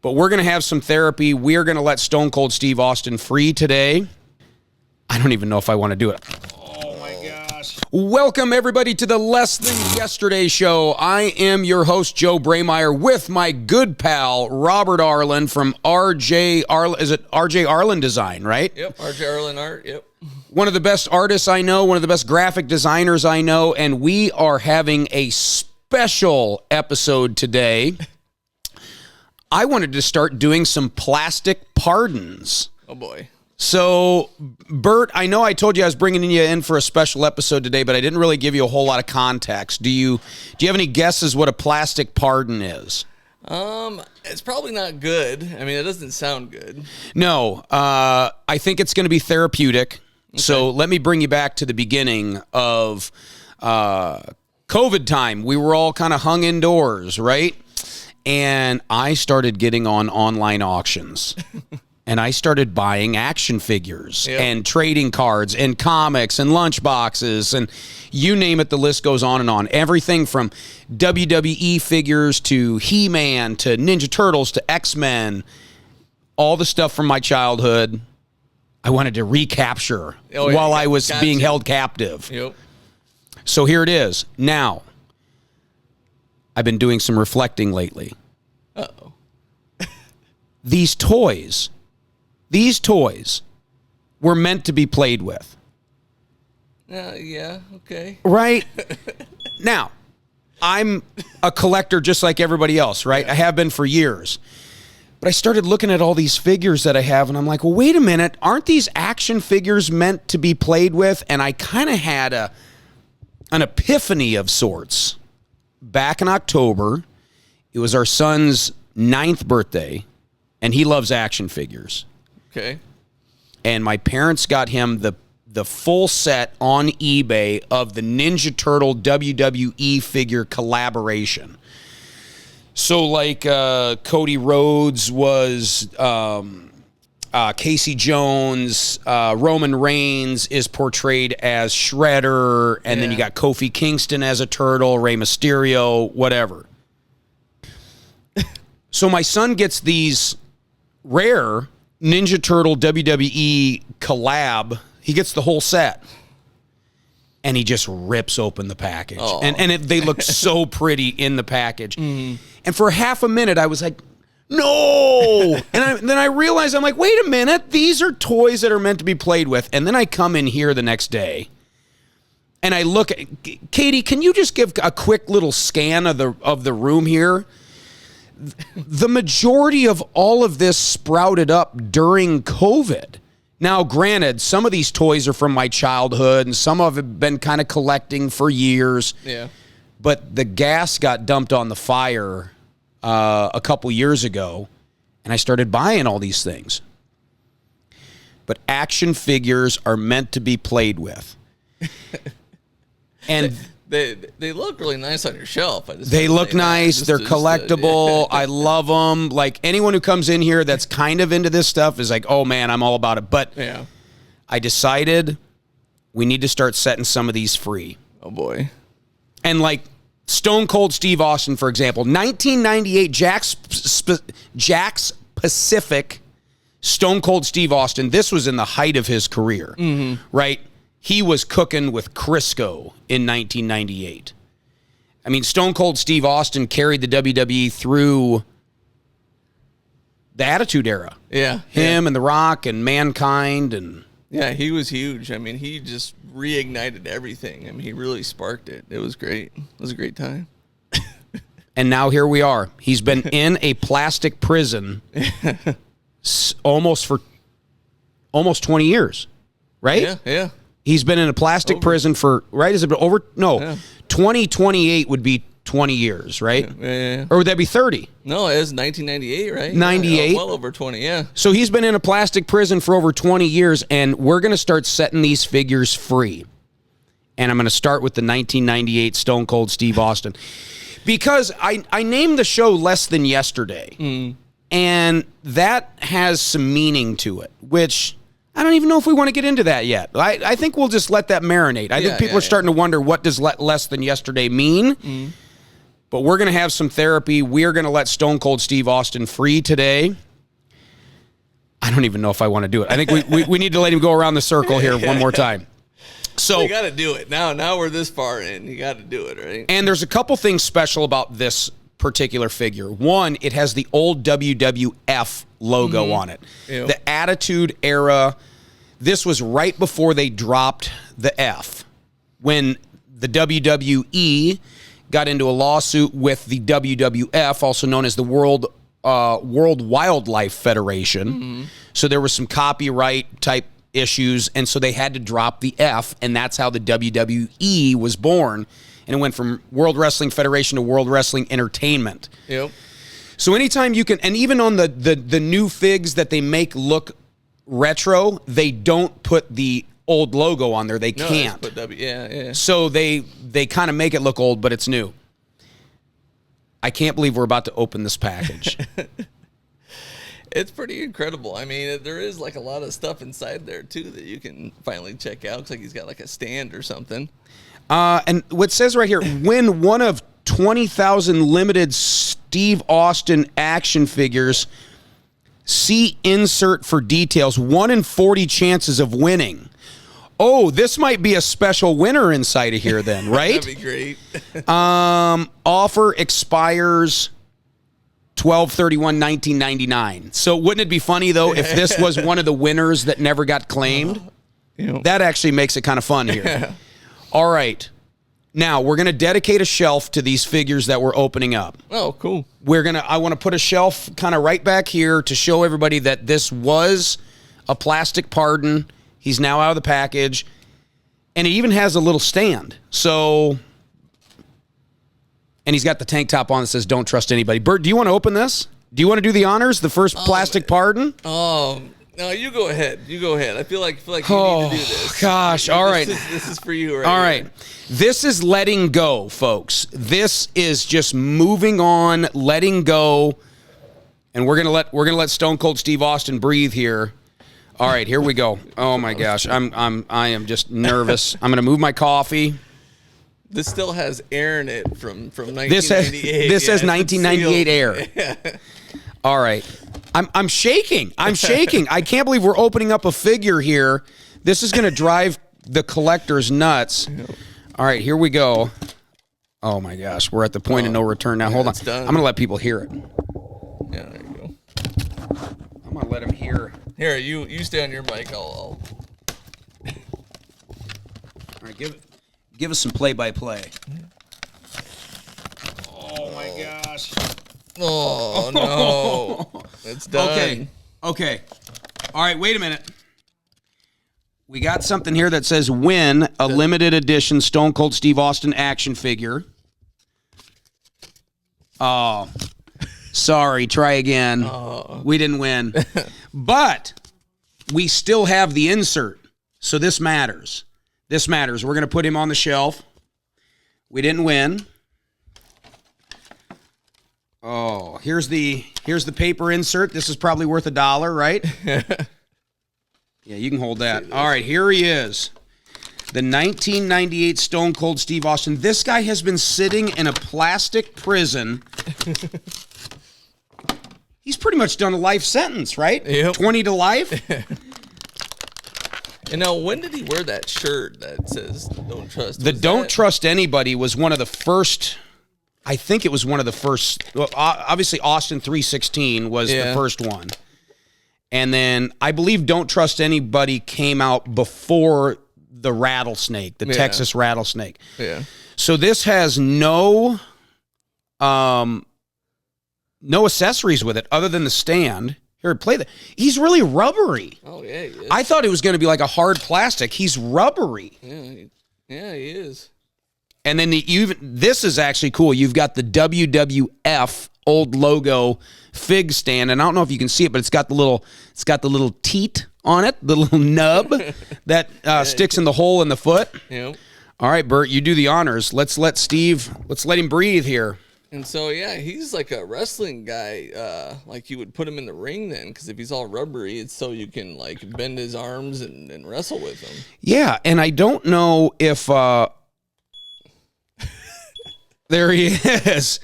but we're going to have some therapy. We're going to let Stone Cold Steve Austin free today. I don't even know if I want to do it. Oh, my gosh. Welcome, everybody, to the Less Than Yesterday show. I am your host, Joe Braymeyer, with my good pal, Robert Arlen from RJ Arlen. Is it RJ Arlen Design, right? Yep, RJ Arlen Art, yep. One of the best artists I know, one of the best graphic designers I know, and we are having a special episode today. I wanted to start doing some plastic pardons. Oh, boy. So, Bert, I know I told you I was bringing you in for a special episode today, but I didn't really give you a whole lot of context. Do you have any guesses what a plastic pardon is? It's probably not good. I mean, it doesn't sound good. No, I think it's going to be therapeutic. Okay. So let me bring you back to the beginning of COVID time. We were all kind of hung indoors, right? And I started getting on online auctions. And I started buying action figures and trading cards and comics and lunchboxes and you name it, the list goes on and on. Everything from WWE figures to He-Man to Ninja Turtles to X-Men, all the stuff from my childhood I wanted to recapture while I was being held captive. Yep. So here it is. Now, I've been doing some reflecting lately. Uh-oh. These toys were meant to be played with. Yeah, okay. Right? Now, I'm a collector just like everybody else, right? Yeah. I have been for years. But I started looking at all these figures that I have, and I'm like, well, wait a minute. Aren't these action figures meant to be played with? And I kind of had an epiphany of sorts. Back in October, it was our son's 9th birthday, and he loves action figures. Okay. And my parents got him the full set on eBay of the Ninja Turtle WWE figure collaboration. So like Cody Rhodes was Casey Jones, Roman Reigns is portrayed as Shredder, and then you got Kofi Kingston as a turtle, Rey Mysterio, whatever. So my son gets these rare Ninja Turtle WWE collab. He gets the whole set. And he just rips open the package. Oh. And they look so pretty in the package. Mm. And for half a minute, I was like, no! And then I realized, I'm like, wait a minute. These are toys that are meant to be played with. And then I come in here the next day. And I look at... Katie, can you just give a quick little scan of the room here? The majority of all of this sprouted up during COVID. Now, granted, some of these toys are from my childhood, and some of it have been kind of collecting for years. Yeah. But the gas got dumped on the fire a couple years ago, and I started buying all these things. But action figures are meant to be played with. And... They look really nice on your shelf. They look nice. They're collectible. I love them. Like, anyone who comes in here that's kind of into this stuff is like, oh, man, I'm all about it. But I decided we need to start setting some of these free. Oh, boy. And, like, Stone Cold Steve Austin, for example, 1998 Jack's Pacific Stone Cold Steve Austin. This was in the height of his career, right? He was cooking with Crisco in 1998. I mean, Stone Cold Steve Austin carried the WWE through the Attitude Era. Yeah. Him and The Rock and Mankind. And yeah, he was huge. I mean, he just reignited everything. I mean, he really sparked it. It was great. It was a great time. And now here we are. He's been in a plastic prison almost 20 years, right? Yeah. He's been in a plastic prison for, right? Is it over? No, 2028 would be 20 years, right? Yeah. Or would that be 30? No, it was 1998, right? 98? Yeah, well over 20, yeah. So he's been in a plastic prison for over 20 years, and we're going to start setting these figures free. And I'm going to start with the 1998 Stone Cold Steve Austin. Because I named the show Less Than Yesterday. And that has some meaning to it, which... I don't even know if we want to get into that yet. I think we'll just let that marinate. I think people are starting to wonder, what does less than yesterday mean? But we're going to have some therapy. We're going to let Stone Cold Steve Austin free today. I don't even know if I want to do it. I think we need to let him go around the circle here one more time. So you got to do it. Now we're this far in. You got to do it, right? And there's a couple things special about this particular figure. One, it has the old WWF logo on it. Yep. The Attitude Era. This was right before they dropped the F. When the WWE got into a lawsuit with the WWF, also known as the World Wildlife Federation. So there was some copyright type issues, and so they had to drop the F, and that's how the WWE was born. And it went from World Wrestling Federation to World Wrestling Entertainment. Yep. So anytime you can, and even on the new figs that they make look retro, they don't put the old logo on there. They can't. Put yeah. So they kind of make it look old, but it's new. I can't believe we're about to open this package. It's pretty incredible. I mean, there is like a lot of stuff inside there too that you can finally check out. Looks like he's got like a stand or something. And what says right here, win one of 20,000 limited Steve Austin action figures. See insert for details. 1 in 40 chances of winning. Oh, this might be a special winner inside of here then, right? That'd be great. Offer expires 12/31/1999. So wouldn't it be funny, though, if this was one of the winners that never got claimed? That actually makes it kind of fun here. Yeah. All right. Now, we're going to dedicate a shelf to these figures that we're opening up. Oh, cool. I want to put a shelf kind of right back here to show everybody that this was a plastic pardon. He's now out of the package. And it even has a little stand. So, and he's got the tank top on that says, "Don't trust anybody." Bert, do you want to open this? Do you want to do the honors? The first plastic pardon? No, you go ahead. You go ahead. I feel like you need to do this. Gosh, all right. This is for you All right. This is letting go, folks. This is just moving on, letting go. And we're going to let Stone Cold Steve Austin breathe here. All right, here we go. Oh my gosh. I am just nervous. I'm going to move my coffee. This still has air in it from 1998. This has 1998 air. Yeah. All right. I'm shaking. I can't believe we're opening up a figure here. This is going to drive the collectors nuts. All right, here we go. Oh, my gosh. We're at the point of no return now. Hold on. Done. I'm going to let people hear it. Yeah, there you go. I'm going to let them hear. Here, you stay on your mic. I'll... All right, give us some play-by-play. Oh, my gosh. Oh, no. It's done. Okay. All right, wait a minute. We got something here that says win a limited edition Stone Cold Steve Austin action figure. Oh, sorry. Try again. We didn't win. But we still have the insert, so this matters. We're going to put him on the shelf. We didn't win. Oh, here's the paper insert. This is probably worth $1, right? Yeah, you can hold that. All right, here he is. The 1998 Stone Cold Steve Austin. This guy has been sitting in a plastic prison. He's pretty much done a life sentence, right? Yep. 20 to life. And now, when did he wear that shirt that says "Don't trust"? Don't trust anybody was one of the first. I think it was one of the first. Well, obviously, Austin 316 was the first one. And then I believe Don't Trust Anybody came out before the rattlesnake, the Texas rattlesnake. Yeah. So this has no accessories with it other than the stand. Here, play that. He's really rubbery. Oh, yeah, he is. I thought it was going to be like a hard plastic. He's rubbery. Yeah, he is. And then this is actually cool. You've got the WWF old logo fig stand, and I don't know if you can see it, but it's got the little teat on it, the little nub that sticks in the hole in the foot. Yep. All right, Bert, you do the honors. Let's let him breathe here. And so, yeah, he's like a wrestling guy. Like you would put him in the ring then, because if he's all rubbery, it's so you can like bend his arms and wrestle with him. Yeah, and I don't know if There he is.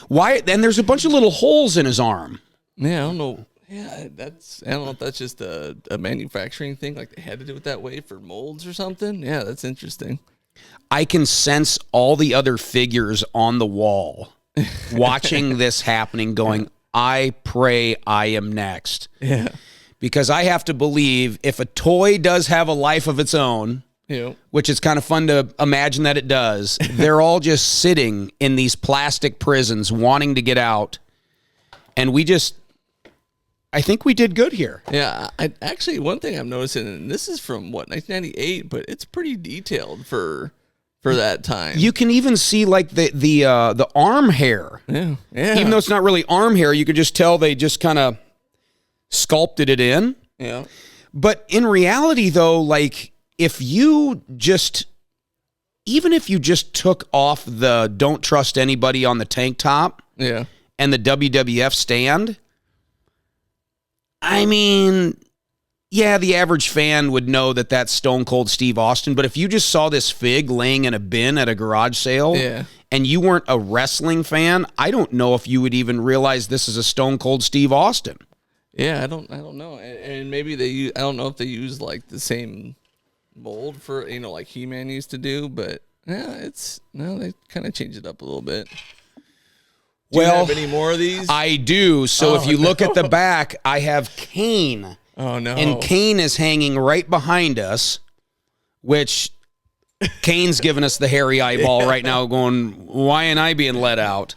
Why? And there's a bunch of little holes in his arm. Yeah, I don't know. Yeah, I don't know if that's just a manufacturing thing, like they had to do it that way for molds or something. Yeah, that's interesting. I can sense all the other figures on the wall watching this happening going, I pray I am next. Yeah. Because I have to believe if a toy does have a life of its own, which is kind of fun to imagine that it does, they're all just sitting in these plastic prisons wanting to get out. And I think we did good here. Yeah, actually, one thing I'm noticing, and this is from, 1998, but it's pretty detailed for that time. You can even see like the arm hair. Yeah. Even though it's not really arm hair, you could just tell they just kind of sculpted it in. Yeah. But in reality, though, like even if you just took off the don't trust anybody on the tank top and the WWF stand, I mean, yeah, the average fan would know that that's Stone Cold Steve Austin. But if you just saw this fig laying in a bin at a garage sale and you weren't a wrestling fan, I don't know if you would even realize this is a Stone Cold Steve Austin. Yeah, I don't know. And maybe I don't know if they use like the same mold for, like He-Man used to do, but yeah, they kind of changed it up a little bit. Do you have any more of these? I do. So if you look at the back, I have Kane. Oh, no. And Kane is hanging right behind us, which Kane's giving us the hairy eyeball right now going, why am I being let out?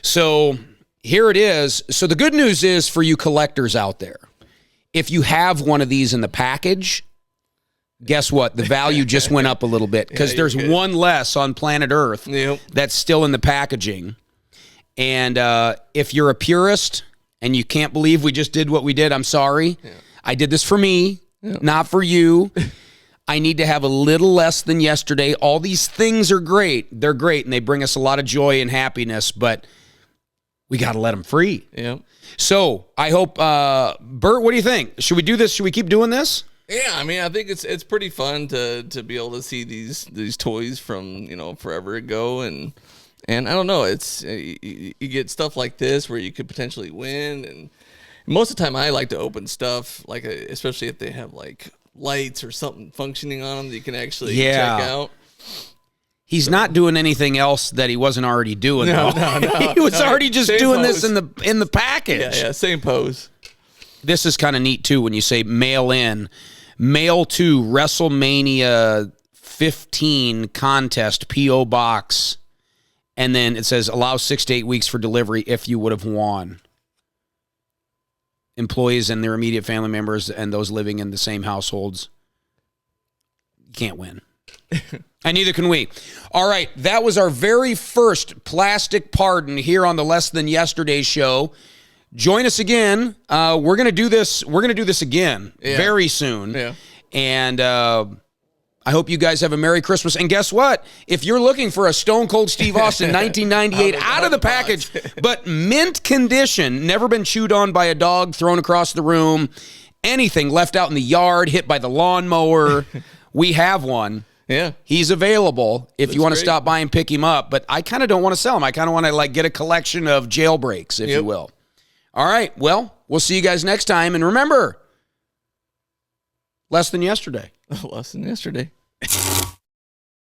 So here it is. So the good news is for you collectors out there, if you have one of these in the package, guess what? The value just went up a little bit because there's one less on planet Earth that's still in the packaging. And if you're a purist and you can't believe we just did what we did, I'm sorry. Yeah. I did this for me, not for you. I need to have a little less than yesterday. All these things are great. They're great, and they bring us a lot of joy and happiness, but we got to let them free. Yeah. So I hope, Bert, what do you think? Should we do this? Should we keep doing this? Yeah, I mean, I think it's pretty fun to be able to see these toys from, forever ago, and I don't know, it's you get stuff like this where you could potentially win, and most of the time I like to open stuff like especially if they have like lights or something functioning on them that you can actually check out. He's not doing anything else that he wasn't already doing. No. He was already just doing this in the package. Yeah, same pose. This is kind of neat too when you say mail in, mail to WrestleMania 15 contest PO box. And then it says, allow 6 to 8 weeks for delivery if you would have won. Employees and their immediate family members and those living in the same households can't win. And neither can we. All right, that was our very first plastic pardon here on the Less Than Yesterday show. Join us again. We're gonna do this. We're gonna do this again very soon. Yeah. And I hope you guys have a Merry Christmas. And guess what? If you're looking for a Stone Cold Steve Austin 1998 out of the package, but mint condition, never been chewed on by a dog, thrown across the room, anything left out in the yard, hit by the lawnmower, we have one. Yeah. He's available if you want to stop by and pick him up. But I kind of don't want to sell him. I kind of want to get a collection of jailbreaks, if you will. All right. Well, we'll see you guys next time. And remember, less than yesterday. Less than yesterday.